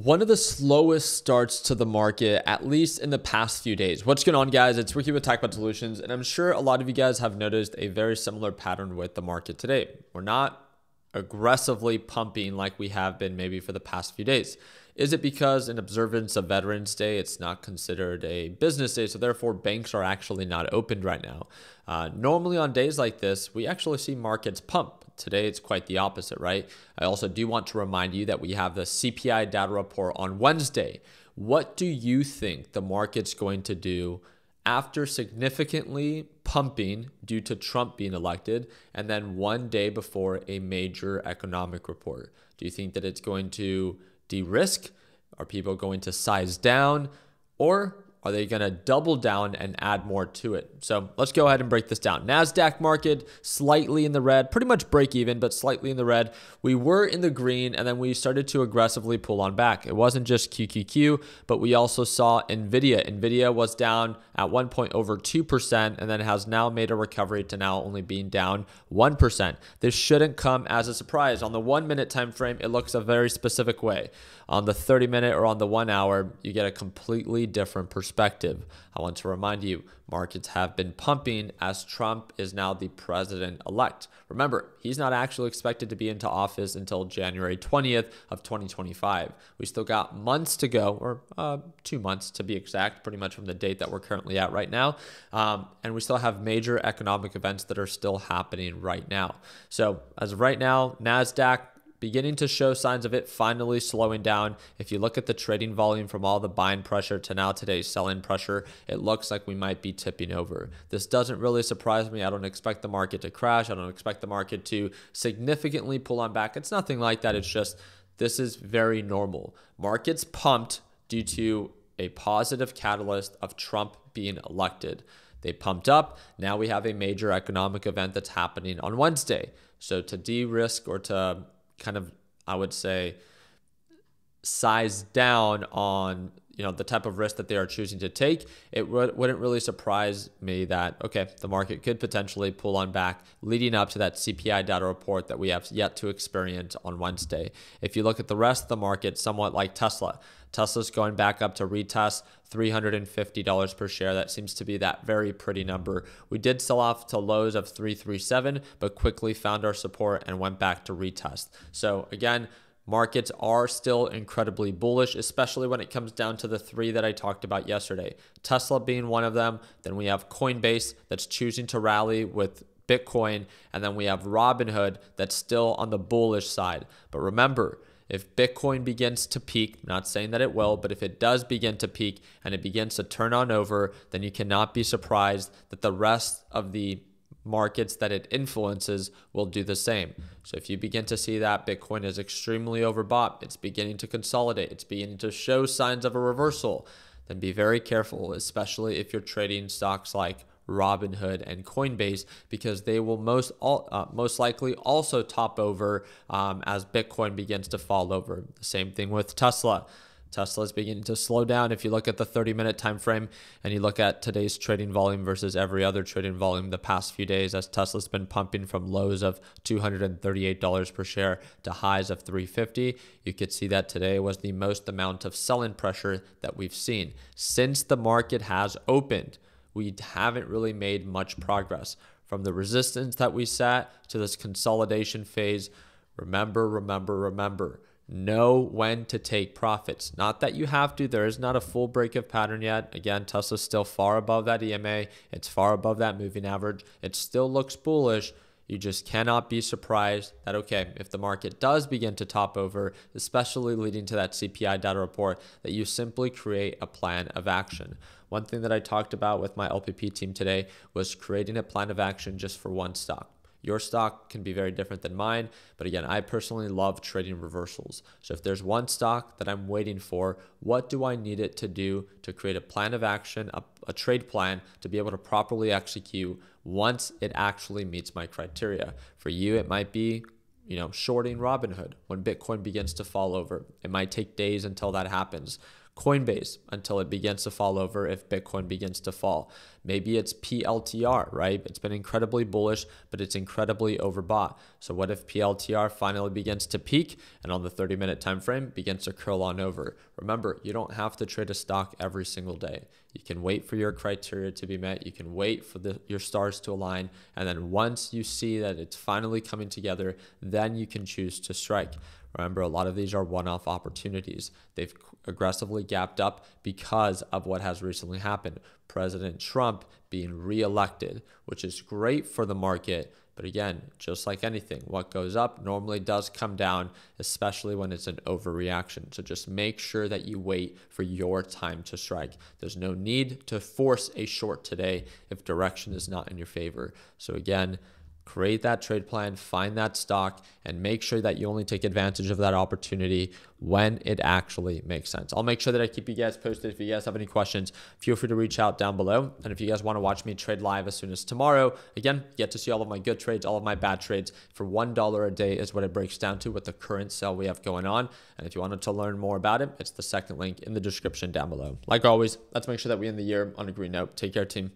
One of the slowest starts to the market, at least in the past few days. What's going on, guys? It's Ricky with TechBot Solutions, and I'm sure a lot of you guys have noticed a very similar pattern with the market today. We're not aggressively pumping like we have been maybe for the past few days. Is it because in observance of Veterans Day, it's not considered a business day, so therefore banks are actually not opened right now? Normally on days like this, we actually see markets pump. Today, it's quite the opposite, right? I also do want to remind you that we have the CPI data report on Wednesday. What do you think the market's going to do after significantly pumping due to Trump being elected and then one day before a major economic report? Do you think that it's going to de-risk? Are people going to size down? Or are they going to double down and add more to it? So let's go ahead and break this down. NASDAQ market slightly in the red, pretty much break even, but slightly in the red. We were in the green, and then we started to aggressively pull on back. It wasn't just QQQ, but we also saw NVIDIA. NVIDIA was down at one point over 2% and then has now made a recovery to now only being down 1%. This shouldn't come as a surprise. On the 1 minute time frame, it looks a very specific way. On the 30 minute or on the 1 hour, you get a completely different perspective. I want to remind you, markets have been pumping as Trump is now the president-elect. Remember, he's not actually expected to be into office until January 20th of 2025. We still got months to go, or 2 months to be exact, pretty much from the date that we're currently at right now. And we still have major economic events that are still happening right now. So as of right now, NASDAQ beginning to show signs of it finally slowing down. If you look at the trading volume from all the buying pressure to now today's selling pressure, it looks like we might be tipping over. This doesn't really surprise me. I don't expect the market to crash. I don't expect the market to significantly pull on back. It's nothing like that. It's just, this is very normal. Markets pumped due to a positive catalyst of Trump being elected. They pumped up. Now we have a major economic event that's happening on Wednesday. So to de-risk or to kind of, I would say, size down on the type of risk that they are choosing to take, it wouldn't really surprise me that, okay, the market could potentially pull on back leading up to that CPI data report that we have yet to experience on Wednesday. If you look at the rest of the market, somewhat like Tesla's going back up to retest $350 per share. That seems to be that very pretty number. We did sell off to lows of 337, but quickly found our support and went back to retest. So again, markets are still incredibly bullish, especially when it comes down to the three that I talked about yesterday. Tesla being one of them. Then we have Coinbase that's choosing to rally with Bitcoin. And then we have Robinhood that's still on the bullish side. But remember, if Bitcoin begins to peak, I'm not saying that it will, but if it does begin to peak and it begins to turn on over, then you cannot be surprised that the rest of the markets that it influences will do the same. So if you begin to see that Bitcoin is extremely overbought, it's beginning to consolidate, it's beginning to show signs of a reversal, then be very careful, especially if you're trading stocks like Robinhood and Coinbase, because they will most likely also top over as Bitcoin begins to fall over. The same thing with Tesla. Tesla is beginning to slow down. If you look at the 30-minute time frame and you look at today's trading volume versus every other trading volume the past few days, as Tesla's been pumping from lows of $238 per share to highs of $350, you could see that today was the most amount of selling pressure that we've seen. Since the market has opened, we haven't really made much progress. From the resistance that we set to this consolidation phase, remember. Know when to take profits. Not that you have to. There is not a full break-of pattern yet. Again, Tesla's still far above that EMA. It's far above that moving average. It still looks bullish. You just cannot be surprised that, okay, if the market does begin to top over, especially leading to that CPI data report, that you simply create a plan of action. One thing that I talked about with my LPP team today was creating a plan of action just for one stock. Your stock can be very different than mine, but again, I personally love trading reversals. So if there's one stock that I'm waiting for, what do I need it to do to create a plan of action, a trade plan to be able to properly execute once it actually meets my criteria? For you, it might be shorting Robinhood when Bitcoin begins to fall over. It might take days until that happens. Coinbase until it begins to fall over if Bitcoin begins to fall. Maybe it's PLTR, right? It's been incredibly bullish, but it's incredibly overbought. So what if PLTR finally begins to peak and on the 30-minute time frame begins to curl on over? Remember, you don't have to trade a stock every single day. You can wait for your criteria to be met. You can wait for your stars to align. And then once you see that it's finally coming together, then you can choose to strike. Remember, a lot of these are one-off opportunities. They've aggressively gapped up because of what has recently happened. President Trump being reelected, which is great for the market. But again, just like anything, what goes up normally does come down, especially when it's an overreaction. So just make sure that you wait for your time to strike. There's no need to force a short today if direction is not in your favor. So again, create that trade plan, find that stock, and make sure that you only take advantage of that opportunity when it actually makes sense. I'll make sure that I keep you guys posted. If you guys have any questions, feel free to reach out down below. And if you guys want to watch me trade live as soon as tomorrow, again, you get to see all of my good trades, all of my bad trades for $1 a day is what it breaks down to with the current sale we have going on. And if you wanted to learn more about it, it's the second link in the description down below. Like always, let's make sure that we end the year on a green note. Take care, team.